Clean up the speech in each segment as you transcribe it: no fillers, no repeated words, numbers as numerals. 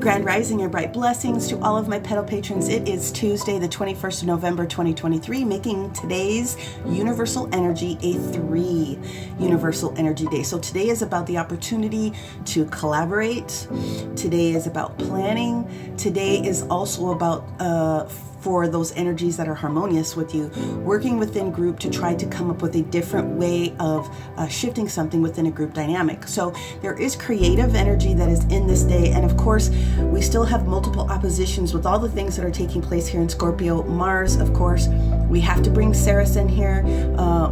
Grand Rising and bright blessings to all of my petal patrons. It is Tuesday, the 21st of November, 2023, making today's Universal Energy a 3 Universal Energy Day. So today is about the opportunity to collaborate. Today is about planning. Today is also about for those energies that are harmonious with you, working within group to try to come up with a different way of shifting something within a group dynamic. So there is creative energy that is in this day. And of course, we still have multiple oppositions with all the things that are taking place here in Scorpio. Mars, of course, we have to bring Ceres in here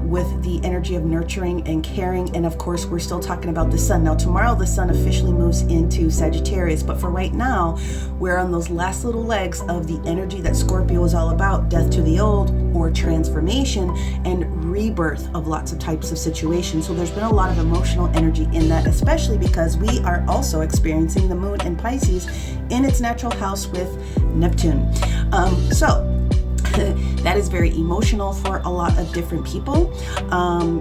with the energy of nurturing and caring. And of course, we're still talking about the sun. Now, tomorrow, the sun officially moves into Sagittarius. But for right now, we're on those last little legs of the energy that Scorpio is all about, death to the old or transformation and rebirth of lots of types of situations. So there's been a lot of emotional energy in that, especially because we are also experiencing the moon in Pisces in its natural house with Neptune. That is very emotional for a lot of different people.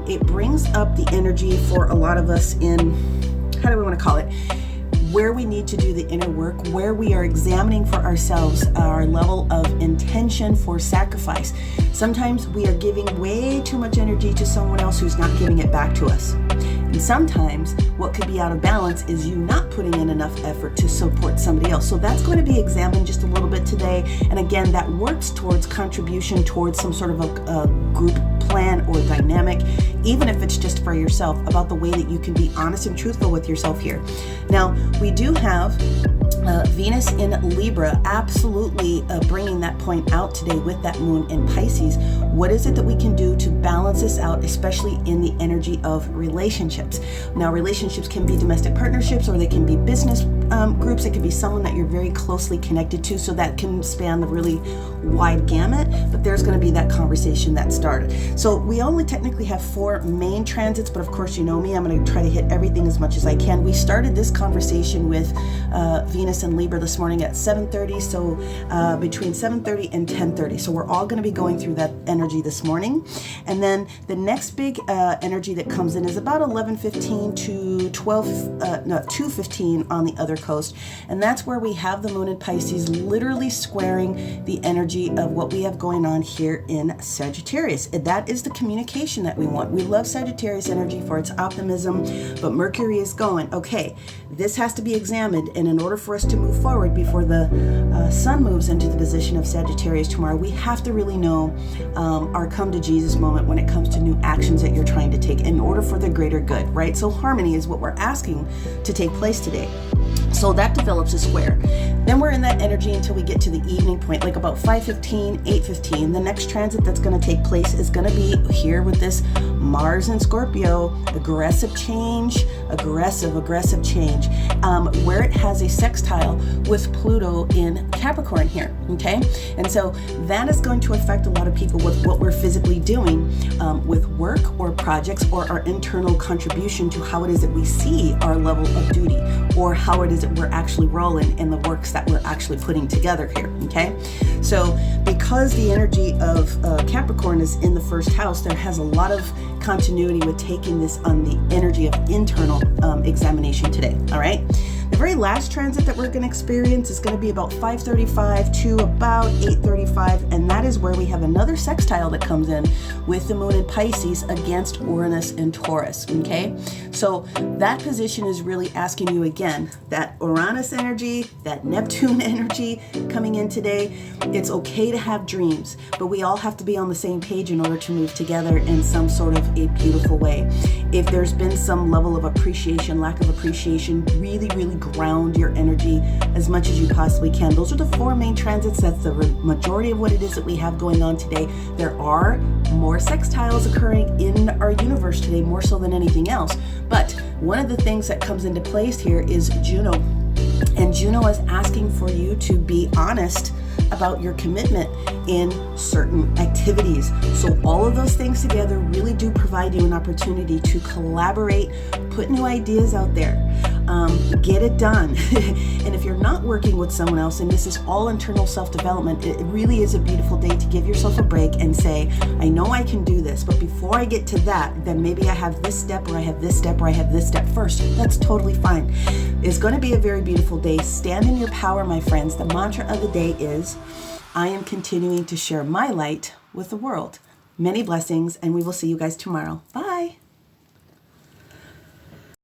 It brings up the energy for a lot of us in, how do we want to call it? Where we need to do the inner work, where we are examining for ourselves our level of intention for sacrifice. Sometimes we are giving way too much energy to someone else who's not giving it back to us. And sometimes what could be out of balance is you not putting in enough effort to support somebody else. So that's going to be examined just a little bit today. And again, that works towards contribution towards some sort of a group plan or dynamic, even if it's just for yourself, about the way that you can be honest and truthful with yourself here. Now, we do have Venus in Libra, absolutely bringing that point out today with that moon in Pisces. What is it that we can do to balance this out, especially in the energy of relationships? Now, relationships can be domestic partnerships, or they can be business groups. It can be someone that you're very closely connected to, so that can span the really wide gamut, but there's going to be that conversation that started. So we only technically have 4 main transits, but of course, you know me, I'm going to try to hit everything as much as I can. We started this conversation with Venus and Libra this morning at 7:30, so between 7:30 and 10:30. So we're all going to be going through that energy this morning. And then the next big energy that comes in is about 11:15 to 2:15 on the other coast. And that's where we have the moon in Pisces literally squaring the energy of what we have going on here in Sagittarius. That is the communication that we want. We love Sagittarius energy for its optimism, but Mercury is going, okay, this has to be examined. And in order for us to move forward before the sun moves into the position of Sagittarius tomorrow, we have to really know our come to Jesus moment when it comes to new actions that you're trying to take in order for the greater good, right? So harmony is what we're asking to take place today. So that develops a square. Then we're in that energy until we get to the evening point, like about 5:15, 8:15. The next transit that's going to take place is going to be here with this Mars in Scorpio, aggressive change, aggressive change, where it has a sextile with Pluto in Capricorn here, okay? And so that is going to affect a lot of people with what we're physically doing with work or projects, or our internal contribution to how it is that we see our level of duty, or how it is that we're actually rolling in the works that we're actually putting together here, okay? So because the energy of Capricorn is in the first house, there has a lot of continuity with taking this on the energy of internal examination today, all right? The very last transit that we're going to experience is going to be about 5:35 to about 8:35, and that is where we have another sextile that comes in with the moon in Pisces against Uranus and Taurus, okay? So that position is really asking you again, that Uranus energy, that Neptune energy coming in today. It's okay to have dreams, but we all have to be on the same page in order to move together in some sort of a beautiful way. If there's been some level of appreciation, lack of appreciation, really ground your energy as much as you possibly can. Those are the 4 main transits. That's the majority of what it is that we have going on today. There are more sextiles occurring in our universe today, more so than anything else. But one of the things that comes into place here is Juno. And Juno is asking for you to be honest about your commitment in certain activities. So all of those things together really do provide you an opportunity to collaborate, put new ideas out there. Get it done. And if you're not working with someone else, and this is all internal self-development, it really is a beautiful day to give yourself a break and say, I know I can do this, but before I get to that, then maybe I have this step, or I have this step, or I have this step first. That's totally fine. It's going to be a very beautiful day. Stand in your power, my friends. The mantra of the day is, I am continuing to share my light with the world. Many blessings, and we will see you guys tomorrow. Bye.